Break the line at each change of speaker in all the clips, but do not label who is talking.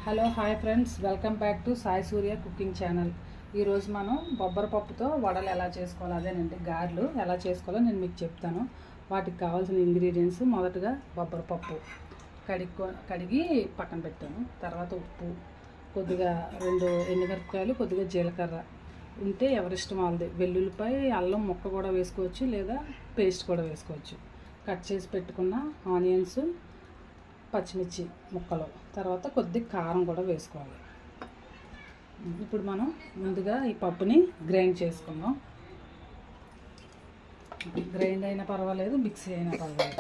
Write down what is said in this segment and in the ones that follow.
Hello hi friends, welcome back to Sai Surya cooking channel. ఈరోజు మనం బొబ్బర పప్పుతో వడలు ఎలా చేసుకోవాలో, అదేనండి గారెలు ఎలా చేసుకోవాలో నేను మీకు చెప్తాను. వాటికి కావాల్సిన ఇంగ్రీడియంట్స్: మొదటగా బొబ్బర పప్పు కడిగి పక్కన పెట్టాను. తర్వాత ఉప్పు, కొద్దిగా 2 ఎండుమిరపకాయలు, కొద్దిగా జీలకర్ర ఉంటే ఎవరిష్టం వాళ్ళది. వెల్లుల్లిపాయ, అల్లం ముక్క కూడా వేసుకోవచ్చు, లేదా పేస్ట్ కూడా వేసుకోవచ్చు. కట్ చేసి పెట్టుకున్న ఆనియన్స్, పచ్చిమిర్చి ముక్కలు, తర్వాత కొద్దిగా కారం కూడా వేసుకోవాలి. ఇప్పుడు మనం ముందుగా ఈ పప్పుని గ్రైండ్ చేసుకుందాం. గ్రైండ్ అయినా పర్వాలేదు, మిక్సీ అయినా పర్వాలేదు.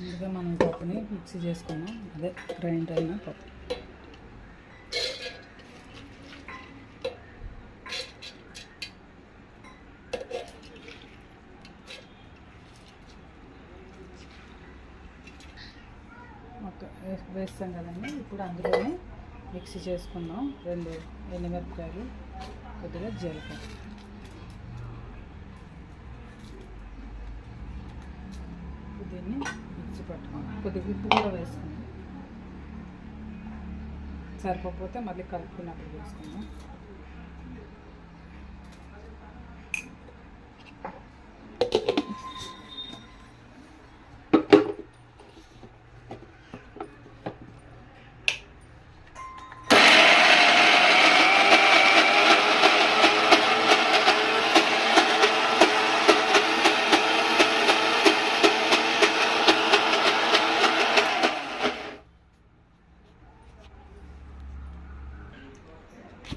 ముందుగా మనం పప్పుని మిక్సీ చేసుకున్నాం, అదే గ్రైండ్ అయిన పప్పు. వేస్తాం కదండి. ఇప్పుడు అందులోనే మిక్సీ చేసుకున్నాం 2 ఎండుమిరపకాయలు, కొద్దిగా జీలకర్ర. దీన్ని మిక్సీ పట్టుకున్నాం. కొద్దిగా ఉప్పు కూడా వేసుకున్నాం. సరిపోతే మళ్ళీ కలుపుకున్నప్పుడు వేసుకున్నాం.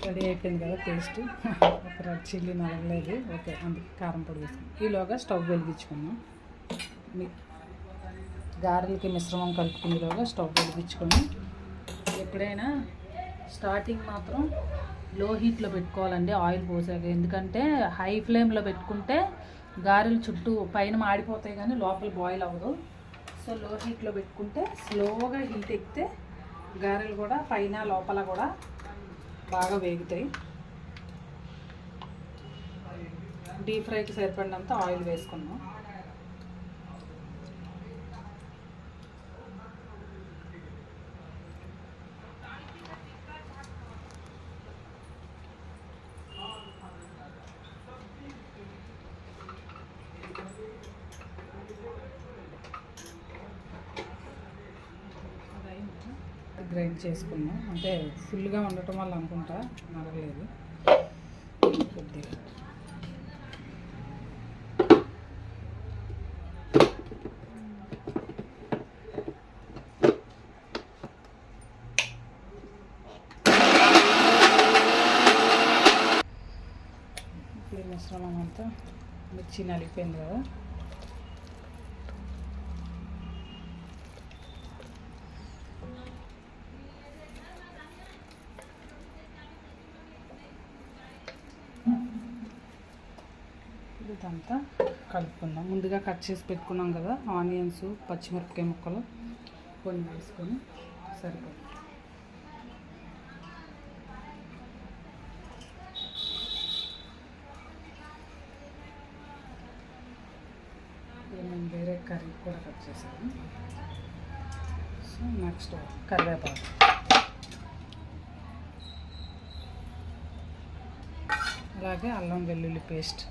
రెడీ అయిపోయింది కదా పేస్ట్. ఒక రెడ్ చిల్లీ నలగలేదు, ఓకే, అందుకే కారం పొడి వేసుకున్నాం. ఈలోగా స్టవ్ వెలిగించుకున్నాం. గారెలకి మిశ్రమం కలుపుకునేలోగా స్టవ్ వెలిగించుకొని, ఎప్పుడైనా స్టార్టింగ్ మాత్రం లో హీట్లో పెట్టుకోవాలండి ఆయిల్ పోసాక. ఎందుకంటే హై ఫ్లేమ్లో పెట్టుకుంటే గారెలు చుట్టూ పైన మాడిపోతాయి కానీ లోపల బాయిల్ అవ్వదు. సో లో హీట్లో పెట్టుకుంటే స్లోగా హీట్ ఎక్కితే గారెలు కూడా పైన లోపల కూడా బాగా వేగుతాయి. డీప్ ఫ్రైకి సరిపడినంత ఆయిల్ వేసుకున్నాం. గ్రైండ్ చేసుకున్నాం, అంటే ఫుల్గా ఉండటం వల్ల అనుకుంటా నలగలేదు. కొద్దిగా ఇప్పుడు మిశ్రమం అంతా మిర్చి నలిగిపోయింది కదా, ఇదంతా కలుపుకుందాం. ముందుగా కట్ చేసి పెట్టుకున్నాం కదా ఆనియన్స్, పచ్చిమిరపకాయ ముక్కలు కొన్ని వేసుకొని సరిపోతుంది. నేను వేరే కర్రీ కూడా కట్ చేశాను. సో నెక్స్ట్ కరివేపాకు, అలాగే అల్లం వెల్లుల్లి పేస్ట్,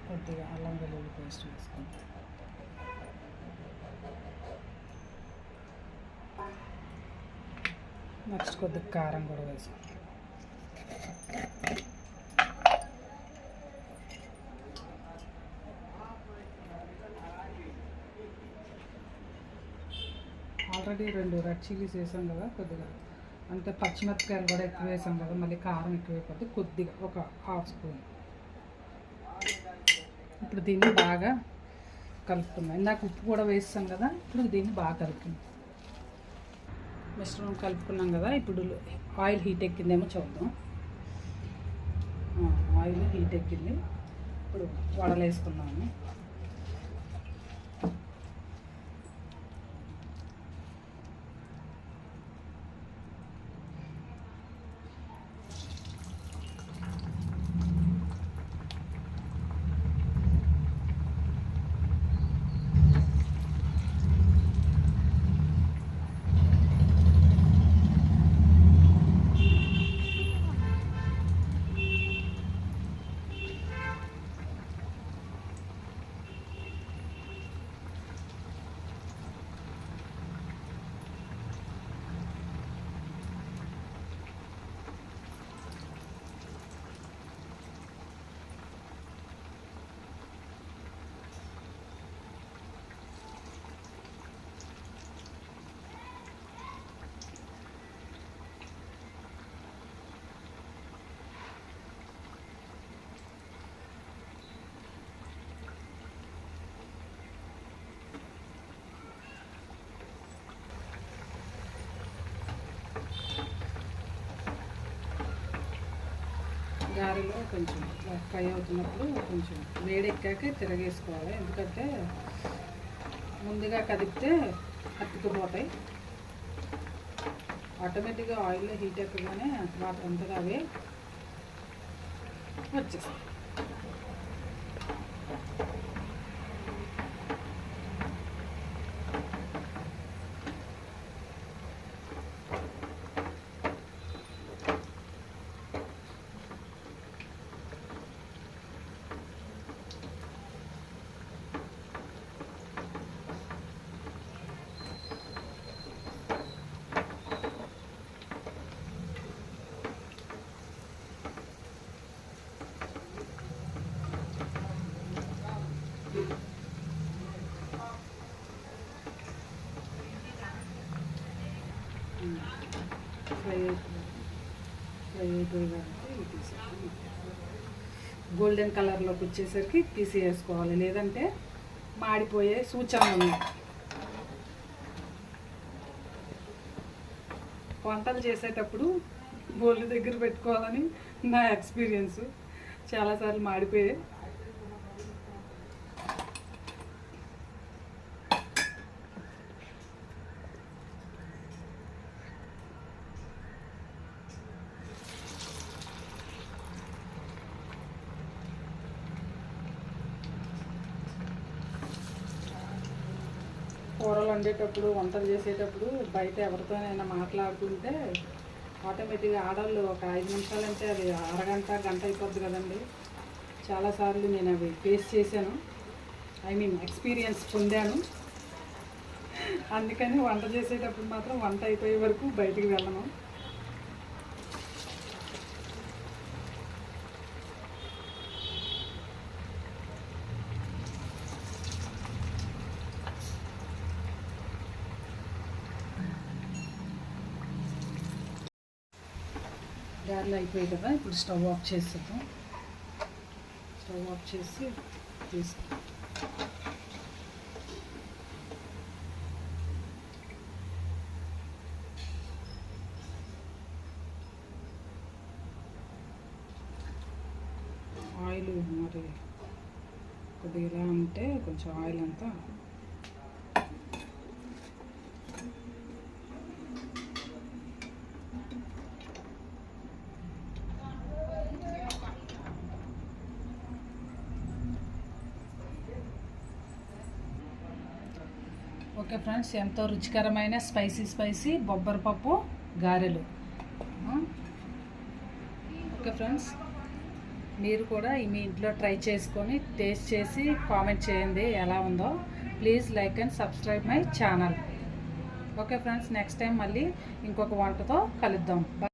కొద్దిగా అల్లం వెల్లుల్లి పేస్ట్ వేసుకుంటాం. నెక్స్ట్ కొద్దిగా కారం కూడా వేసుకుంటాం. ఆల్రెడీ 2 రెడ్ చిల్లీస్ వేసాం కదా, కొద్దిగా అంటే పచ్చిమిరపకాయలు కూడా ఎక్కువ వేసాం కదా, మళ్ళీ కారం ఎక్కువ అయిపోతే కొద్దిగా ఒక హాఫ్ స్పూన్. ఇప్పుడు దీన్ని బాగా కలుపుకుందాం. ఇందాక ఉప్పు కూడా వేస్తాం కదా, ఇప్పుడు దీన్ని బాగా కలుపుకుందాం. మిశ్రమం కలుపుకున్నాం కదా, ఇప్పుడు ఆయిల్ హీట్ ఎక్కిందేమో చూద్దాం. ఆయిల్ హీట్ ఎక్కింది. ఇప్పుడు వడలు వేసుకున్నాము. గారెలో కొంచెం ఫ్రై అవుతున్నప్పుడు కొంచెం వేడెక్కాక తిరగేసుకోవాలి, ఎందుకంటే ముందుగా కదిపితే అతుక్కుపోతాయి. ఆటోమేటిక్గా ఆయిల్లో హీట్ ఎక్కగానే వాటర్ అంతగా అవే వచ్చేస్తాయి. ఫ్రై అయిపోయి కాబట్టి తీసేయాలి. గోల్డెన్ కలర్లోకి వచ్చేసరికి తీసేసుకోవాలి, లేదంటే మాడిపోయే సూచనలు ఉన్నాయి. వంటలు చేసేటప్పుడు బోళ్ళు దగ్గర పెట్టుకోవాలని నా ఎక్స్పీరియన్స్. చాలాసార్లు మాడిపోయాయి. కూరలు వండేటప్పుడు, వంటలు చేసేటప్పుడు బయట ఎవరితోనైనా మాట్లాడుకుంటే ఆటోమేటిక్గా ఆడవాళ్ళు ఒక 5 నిమిషాలంటే అది అరగంట, గంట అయిపోద్ది కదండి. చాలాసార్లు నేను అవి ఫేస్ చేశాను, ఎక్స్పీరియన్స్ పొందాను. అందుకని వంట చేసేటప్పుడు మాత్రం వంట అయిపోయే వరకు బయటికి వెళ్ళను. గారెలు అయిపోయాయి కదా, ఇప్పుడు స్టవ్ ఆఫ్ చేసేద్దాం. స్టవ్ ఆఫ్ చేసి తీసుకుందాం. ఆయిల్ మరి కొద్దిగా ఇలా ఉంటే కొంచెం ఆయిల్ అంతా ఓకే ఫ్రెండ్స్, ఎంతో రుచికరమైన స్పైసీ బొబ్బరపప్పు గారెలు. ఓకే ఫ్రెండ్స్, మీరు కూడా మీ ఇంట్లో ట్రై చేసుకొని టేస్ట్ చేసి కామెంట్ చేయండి ఎలా ఉందో. Please like and subscribe my channel. Okay friends, next time మళ్ళీ ఇంకొక వంటతో కలుద్దాం.